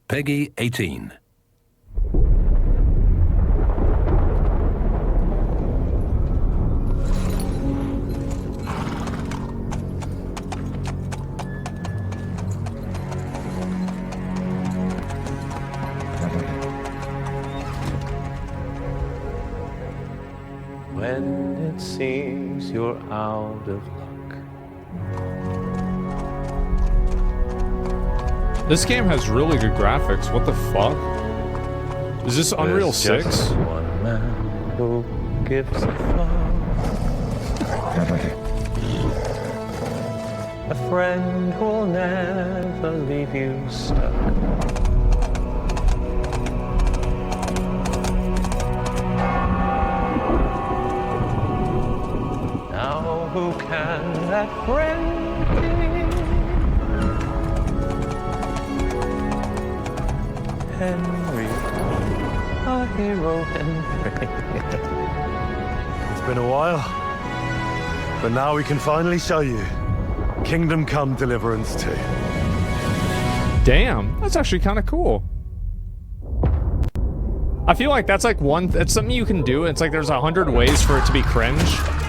Peggy 18. When it seems you're out of luck. This game has really good graphics. What the fuck? Is this Unreal 6? Just one man who gives a fuck. A friend who'll never leave you stuck. Now who can that friend be? Henry, our hero Henry. It's been a while, but now we can finally show you Kingdom Come Deliverance 2. Damn, that's actually kind of cool. I feel like that's like it's something you can do. It's like there's 100 ways for it to be cringe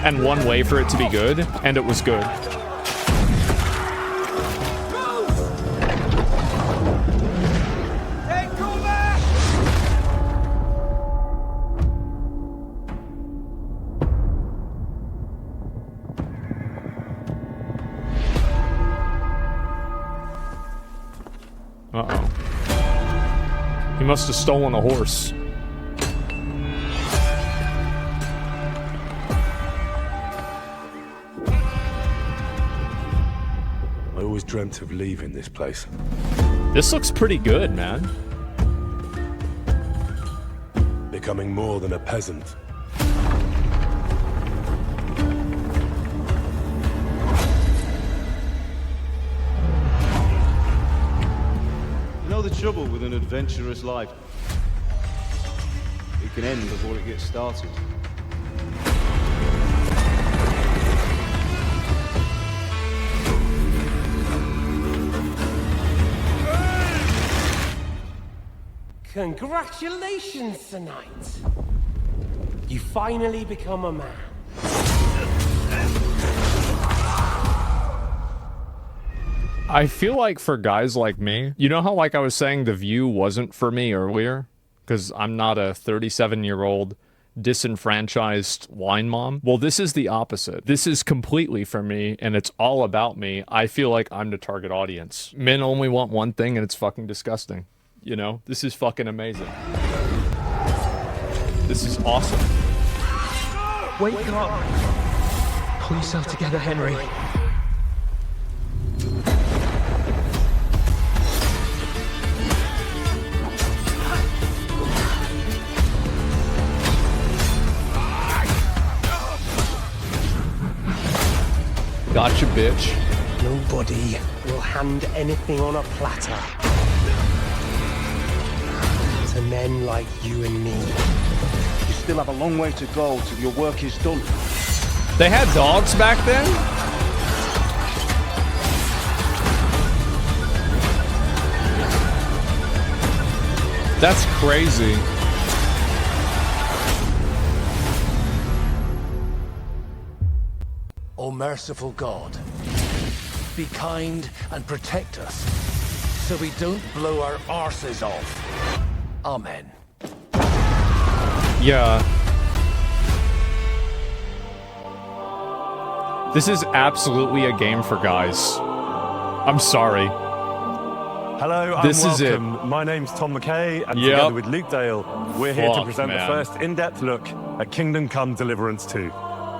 and one way for it to be good, and it was good. Uh-oh. He must have stolen a horse. I always dreamt of leaving this place. This looks pretty good, man. Becoming more than a peasant. You know the trouble with an adventurous life? It can end before it gets started. Congratulations tonight. You finally become a man. I feel like for guys like me, you know how like I was saying the View wasn't for me earlier? Because I'm not a 37-year-old disenfranchised wine mom. Well, this is the opposite. This is completely for me, and it's all about me. I feel like I'm the target audience. Men only want one thing, and it's fucking disgusting. You know? This is fucking amazing. This is awesome. Wake up! Pull yourself together, Henry. Gotcha, bitch. Nobody will hand anything on a platter to men like you and me. You still have a long way to go till your work is done. They had dogs back then? That's crazy. O merciful God, be kind and protect us so we don't blow our arses off. Amen. Yeah. This is absolutely a game for guys. I'm sorry. Hello and This is welcome. it. My name's Tom McKay, and Yep. together with Luke Dale, we're here to Fuck, present man. the first in-depth look at Kingdom Come Deliverance 2,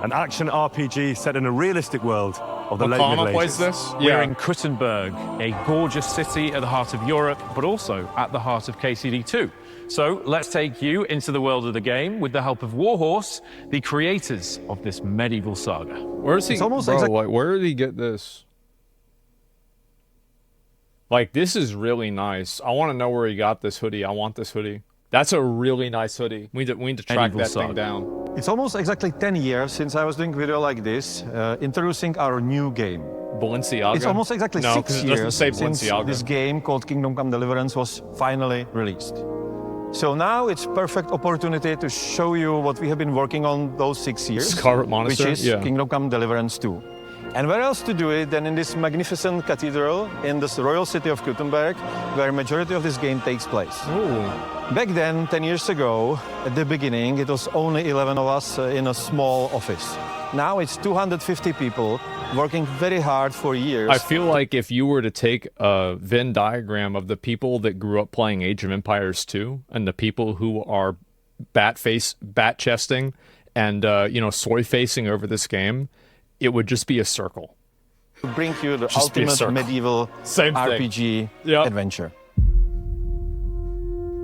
an action RPG set in a realistic world of the late Middle O'Connor plays Ages. this? We're Yeah. in Kuttenberg, a gorgeous city at the heart of Europe, but also at the heart of KCD2. So let's take you into the world of the game with the help of Warhorse, the creators of this medieval saga. Where is he? It's almost bro, exact- like, where did he get this? Like, this is really nice. I want to know where he got this hoodie. I want this hoodie. That's a really nice hoodie. We need to track Medieval that thing saga. down. It's almost exactly 10 years since I was doing video like this, introducing our new game. Balenciaga? It's almost exactly no, 6 because it years doesn't say since Balenciaga. this game called Kingdom Come Deliverance was finally released. So now it's perfect opportunity to show you what we have been working on those 6 years, Scarlet Monastery? which is Yeah. Kingdom Come Deliverance 2. And where else to do it than in this magnificent cathedral in this royal city of Gutenberg, where majority of this game takes place. Ooh. Back then, 10 years ago, at the beginning, it was only 11 of us in a small office. Now it's 250 people working very hard for years. I feel like if you were to take a Venn diagram of the people that grew up playing Age of Empires 2 and the people who are bat chesting and soy facing over this game, it would just be a circle. To bring you the Just be a ultimate circle. medieval Same thing. RPG Yep. adventure.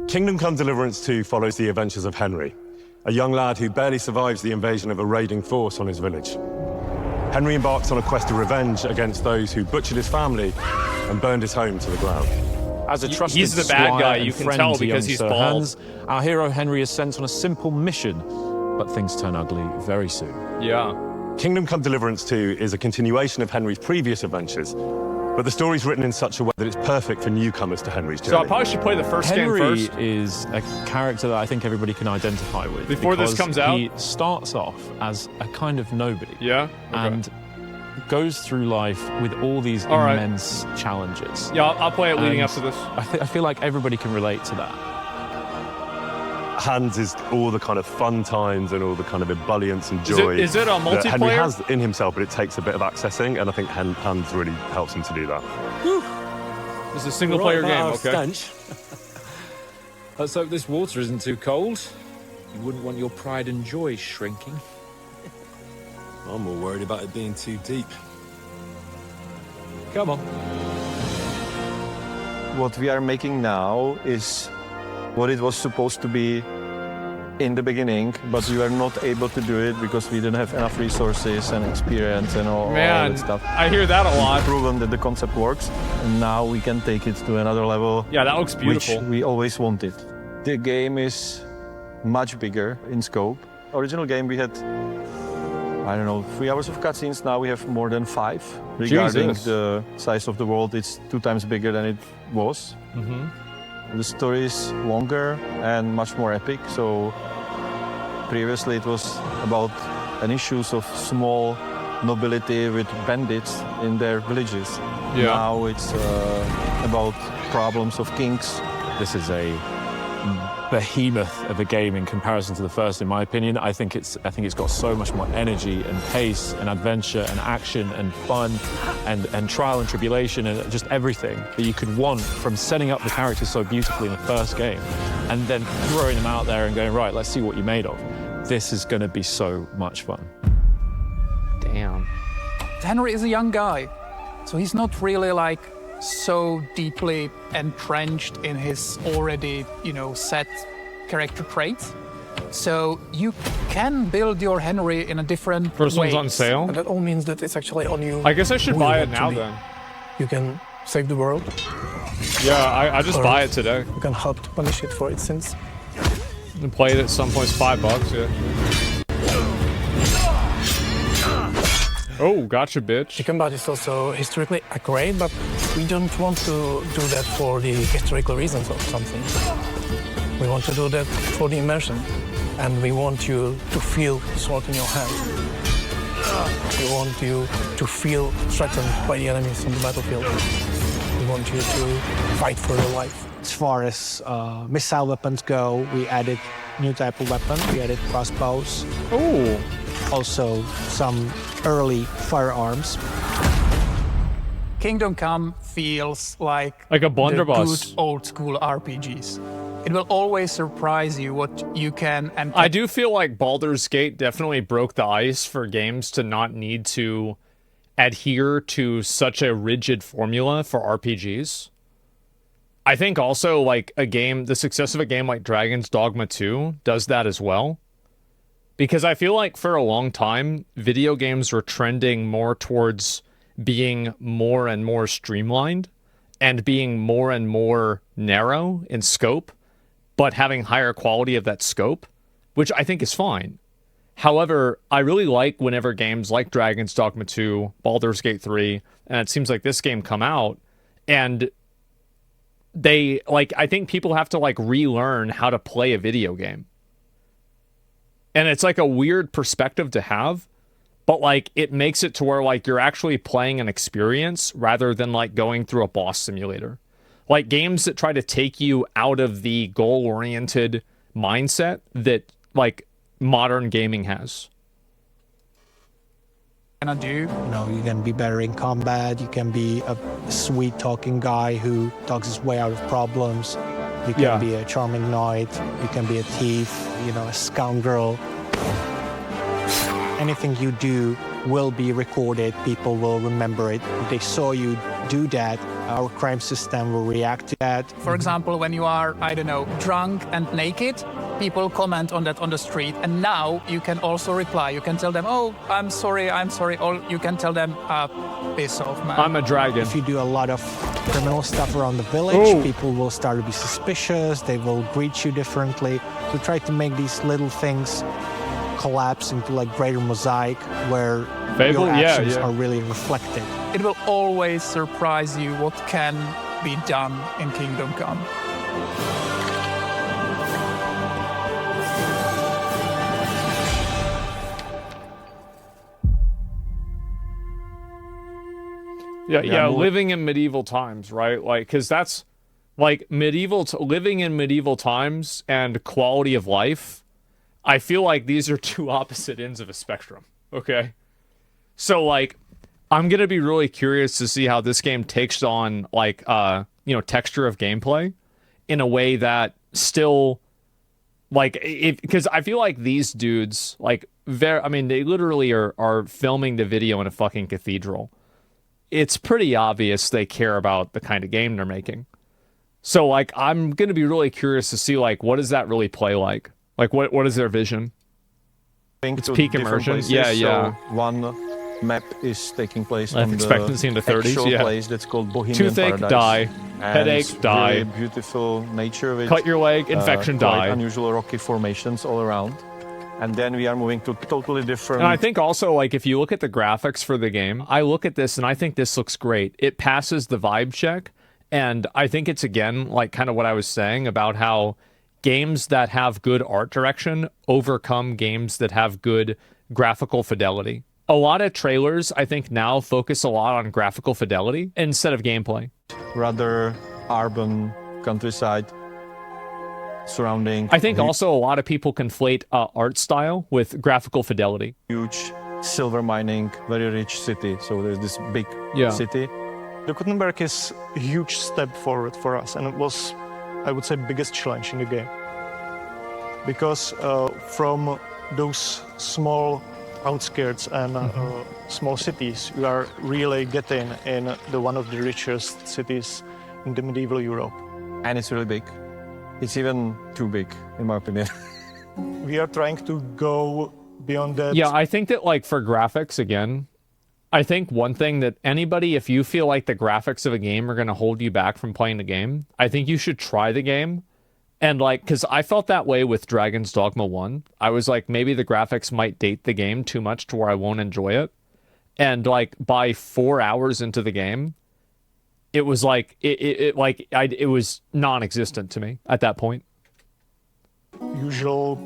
Kingdom Come Deliverance 2 follows the adventures of Henry, a young lad who barely survives the invasion of a raiding force on his village. Henry embarks on a quest of revenge against those who butchered his family and burned his home to the ground. As a trusted He's the bad squire guy, and you can friend tell to because young he's Sir bald. Hans, our hero Henry is sent on a simple mission, but things turn ugly very soon. Yeah. Kingdom Come Deliverance 2 is a continuation of Henry's previous adventures, but the story's written in such a way that it's perfect for newcomers to Henry's journey. So I probably should play the first Henry game first. is a character that I think everybody can identify with. Before this because comes out? he starts off as a kind of nobody. Yeah? Okay. And goes through life with all these All right. immense challenges. Yeah, I'll play it leading And up to this. I feel like everybody can relate to that. Hans is all the kind of fun times and all the kind of ebullience and Is it- joy is it a that Henry multiplayer? has in himself, but it takes a bit of accessing, and I think Hans really helps him to do that. This is a single player game, okay? Let's hope this water isn't too cold. You wouldn't want your pride and joy shrinking. I'm more worried about it being too deep. Come on. What we are making now is what it was supposed to be in the beginning, but we were not able to do it because we didn't have enough resources and experience and all that stuff. I hear that a lot. We've proven that the concept works, and now we can take it to another level. Yeah, that looks beautiful. Which we always wanted. The game is much bigger in scope. Original game we had, I don't know, 3 hours of cutscenes. Now we have more than 5. Regarding Jesus. the size of the world, it's 2 times bigger than it was. Mm-hmm. The story is longer and much more epic. So previously it was about an issues of small nobility with bandits in their villages. Yeah. Now it's about problems of kings. This is a behemoth of a game in comparison to the first, in my opinion. I think it's got so much more energy and pace and adventure and action and fun and trial and tribulation and just everything that you could want from setting up the characters so beautifully in the first game and then throwing them out there and going, right, let's see what you're made of. This is going to be so much fun. Damn. Henry is a young guy, so he's not really like so deeply entrenched in his already, set character traits. So you can build your Henry in a different First way. one's on sale? And that all means that it's actually on you. I guess I should who you buy it want to now be. then. You can save the world. Yeah, I just Or buy it today. You can help to punish it for its sins. And play it at some point. It's $5, yeah. Oh, gotcha, bitch. The combat is also historically accurate, but we don't want to do that for the historical reasons of something. We want to do that for the immersion, and we want you to feel the sword in your hand. We want you to feel threatened by the enemies on the battlefield. We want you to fight for your life. As far as missile weapons go, we added new type of weapon. We added crossbows. Oh. Also some early firearms. Kingdom Come feels like a the blunderbuss. good old school RPGs. It will always surprise you what you can and I do feel like Baldur's Gate definitely broke the ice for games to not need to adhere to such a rigid formula for RPGs. I think also like the success of a game like Dragon's Dogma 2 does that as well. Because I feel like for a long time, video games were trending more towards being more and more streamlined and being more and more narrow in scope, but having higher quality of that scope, which I think is fine. However, I really like whenever games like Dragon's Dogma 2, Baldur's Gate 3, and it seems like this game come out, and they, like, I think people have to, like, relearn how to play a video game. And it's, like, a weird perspective to have, but, like, it makes it to where, like, you're actually playing an experience rather than, like, going through a boss simulator. Like, games that try to take you out of the goal-oriented mindset that, like, modern gaming has. Gonna do. You know, you can be better in combat. You can be a sweet talking guy who talks his way out of problems. You can be a charming knight. You can be a thief, you know, a scoundrel. Anything you do will be recorded. People will remember it. If they saw you do that, our crime system will react to that. For example, when you are, I don't know, drunk and naked, people comment on that on the street. And now you can also reply. You can tell them, oh, I'm sorry. Or you can tell them, piss off, man. I'm a dragon. If you do a lot of criminal stuff around the village, people will start to be suspicious. They will greet you differently. So try to make these little things collapse into like greater mosaic where your actions are really reflected. It will always surprise you what can be done in Kingdom Come. Yeah, living in medieval times, right? Like, because that's like living in medieval times and quality of life. I feel like these are two opposite ends of a spectrum. Okay, so like, I'm gonna be really curious to see how this game takes on like texture of gameplay in a way that still like because I feel like these dudes like they literally are filming the video in a fucking cathedral. It's pretty obvious they care about the kind of game they're making. So like I'm gonna be really curious to see like what does that really play like? Like what is their vision? It's peak immersion. Places, yeah. So one map is taking place Life on expectancy in the 30s. actual Yeah. place that's called Bohemian Toothache, Paradise. die. And Headache, die. Really beautiful nature with Cut your leg, infection, quite die. unusual rocky formations all around. And then we are moving to totally different. And I think also, like, if you look at the graphics for the game, I look at this and I think this looks great. It passes the vibe check. And I think it's, again, like kind of what I was saying about how games that have good art direction overcome games that have good graphical fidelity. A lot of trailers, I think, now focus a lot on graphical fidelity instead of gameplay. Rather urban countryside surrounding. I think also a lot of people conflate art style with graphical fidelity. Huge silver mining, very rich city. So there's this big city. The Gutenberg is a huge step forward for us, and it was, I would say, biggest challenge in the game. Because from those small outskirts and small cities, we are really getting in one of the richest cities in the medieval Europe. And it's really big. It's even too big, in my opinion. We are trying to go beyond that. Yeah, I think that, like, for graphics, again, I think one thing that anybody, if you feel like the graphics of a game are going to hold you back from playing the game, I think you should try the game. And, like, because I felt that way with Dragon's Dogma 1. I was like, maybe the graphics might date the game too much to where I won't enjoy it. And, like, by 4 hours into the game, it was like, it was non-existent to me at that point. Usual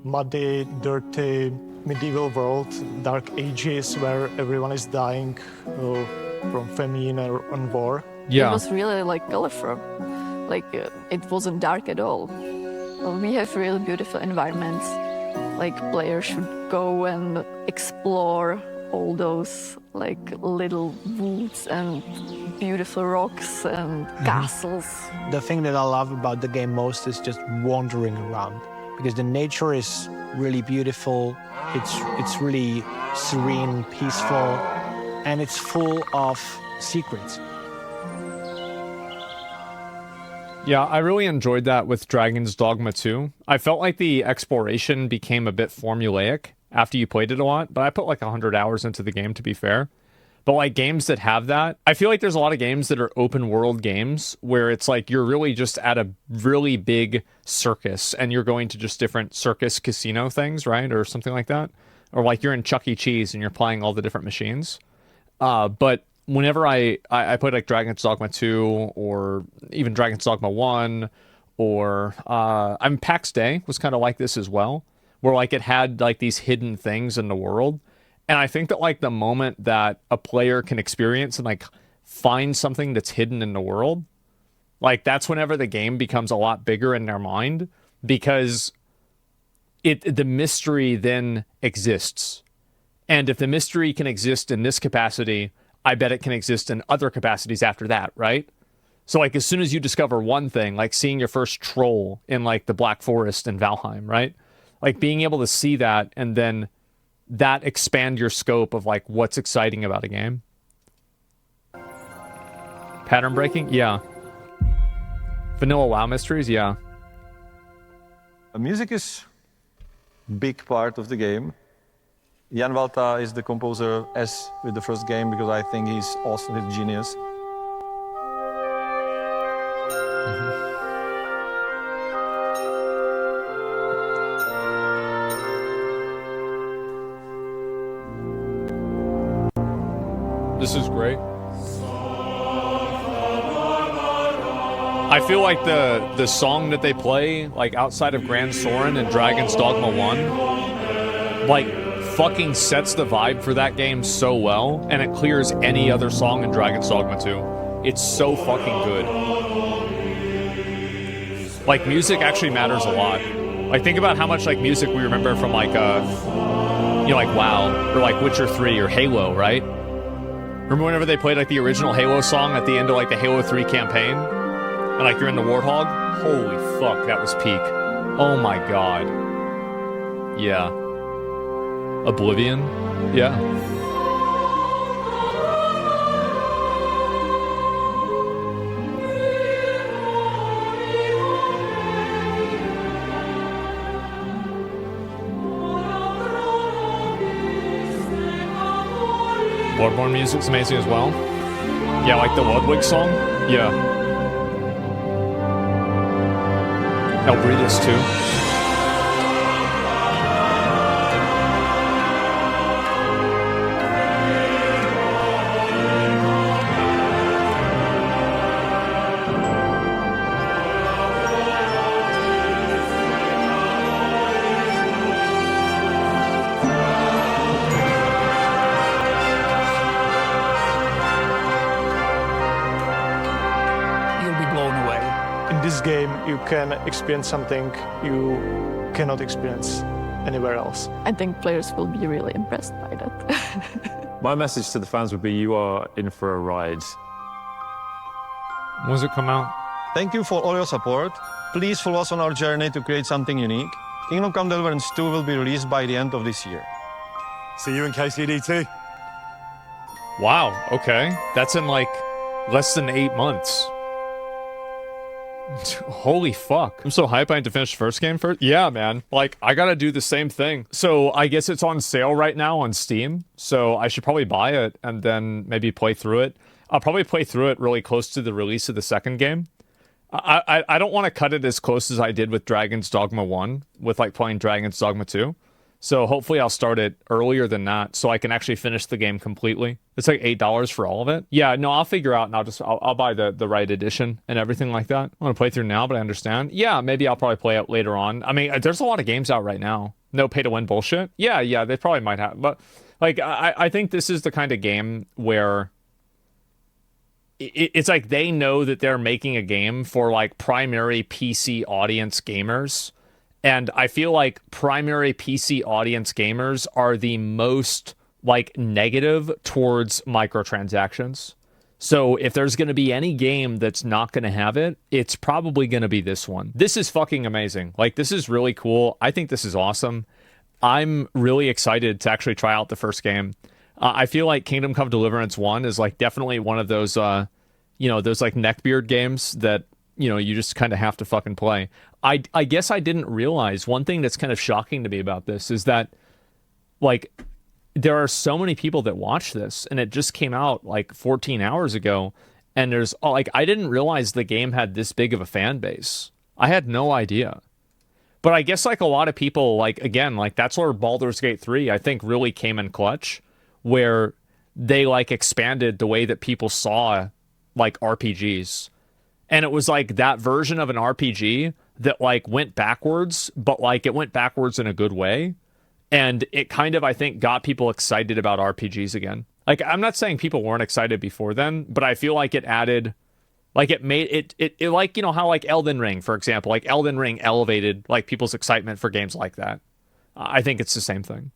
muddy, dirty, medieval world, dark ages where everyone is dying from famine and war. Yeah. It was really like colorful. Like it wasn't dark at all. Well, we have really beautiful environments. Like players should go and explore all those like little woods and beautiful rocks and castles. The thing that I love about the game most is just wandering around, because the nature is really beautiful. It's really serene, peaceful, and it's full of secrets. Yeah, I really enjoyed that with Dragon's Dogma 2. I felt like the exploration became a bit formulaic after you played it a lot, but I put like 100 hours into the game, to be fair. But like games that have that, I feel like there's a lot of games that are open world games where it's like you're really just at a really big circus and you're going to just different circus casino things, right? Or something like that. Or like you're in Chuck E. Cheese and you're playing all the different machines. But whenever I played like Dragon's Dogma 2 or even Dragon's Dogma 1 or PAX Day was kind of like this as well, where like it had like these hidden things in the world. And I think that like the moment that a player can experience and like find something that's hidden in the world, like that's whenever the game becomes a lot bigger in their mind, because the mystery then exists. And if the mystery can exist in this capacity, I bet it can exist in other capacities after that, right? So like as soon as you discover one thing, like seeing your first troll in like the Black Forest in Valheim, right? Like being able to see that and then that expand your scope of like what's exciting about a game. Pattern breaking? Yeah. Vanilla WoW mysteries? Yeah. Music is a big part of the game. Jan Walta is the composer as with the first game because I think he's awesome, he's genius. This is great. I feel like the song that they play, like outside of Grand Soren and Dragon's Dogma 1, like fucking sets the vibe for that game so well, and it clears any other song in Dragon's Dogma 2. It's so fucking good. Like music actually matters a lot. Like think about how much like music we remember from like you know, like WoW or like Witcher 3 or Halo, right? Remember whenever they played like the original Halo song at the end of like the Halo 3 campaign? And like you're in the Warthog? Holy fuck, that was peak. Oh my god. Yeah. Oblivion? Yeah. Bloodborne music's amazing as well. Yeah, like the Ludwig song? Yeah. Elbrides too. Game you can experience something you cannot experience anywhere else. I think players will be really impressed by that. My message to the fans would be you are in for a ride. When does it come out? Thank you for all your support. Please follow us on our journey to create something unique. Kingdom Come Deliverance 2 will be released by the end of this year. See you in KCD2. Wow, okay. That's in like less than 8 months. Holy fuck. I'm so hyped I need to finish the first game first. Yeah, man. Like, I gotta do the same thing. So I guess it's on sale right now on Steam. So I should probably buy it and then maybe play through it. I'll probably play through it really close to the release of the second game. I don't want to cut it as close as I did with Dragon's Dogma 1, with like playing Dragon's Dogma 2. So hopefully I'll start it earlier than that so I can actually finish the game completely. It's like $8 for all of it. Yeah, no, I'll figure out and I'll buy the right edition and everything like that. I want to play through now, but I understand. Yeah, maybe I'll probably play it later on. I mean, there's a lot of games out right now. No pay-to-win bullshit. Yeah, they probably might have. But like, I think this is the kind of game where it's like they know that they're making a game for like primary PC audience gamers. And I feel like primary PC audience gamers are the most like negative towards microtransactions. So if there's going to be any game that's not going to have it, it's probably going to be this one. This is fucking amazing. Like, this is really cool. I think this is awesome. I'm really excited to actually try out the first game. I feel like Kingdom Come Deliverance 1 is like definitely one of those, those like neckbeard games that, you just kind of have to fucking play. I guess I didn't realize one thing that's kind of shocking to me about this is that, like, there are so many people that watch this, and it just came out like 14 hours ago, and there's like, I didn't realize the game had this big of a fan base. I had no idea. But I guess like a lot of people, like, again, like that's where Baldur's Gate 3 I think really came in clutch, where they like expanded the way that people saw like RPGs. And it was like that version of an RPG that like went backwards, but like it went backwards in a good way. And it kind of, I think, got people excited about RPGs again. Like, I'm not saying people weren't excited before then, but I feel like it added, like it made it like, you know, how like Elden Ring, for example, like Elden Ring elevated like people's excitement for games like that. I think it's the same thing.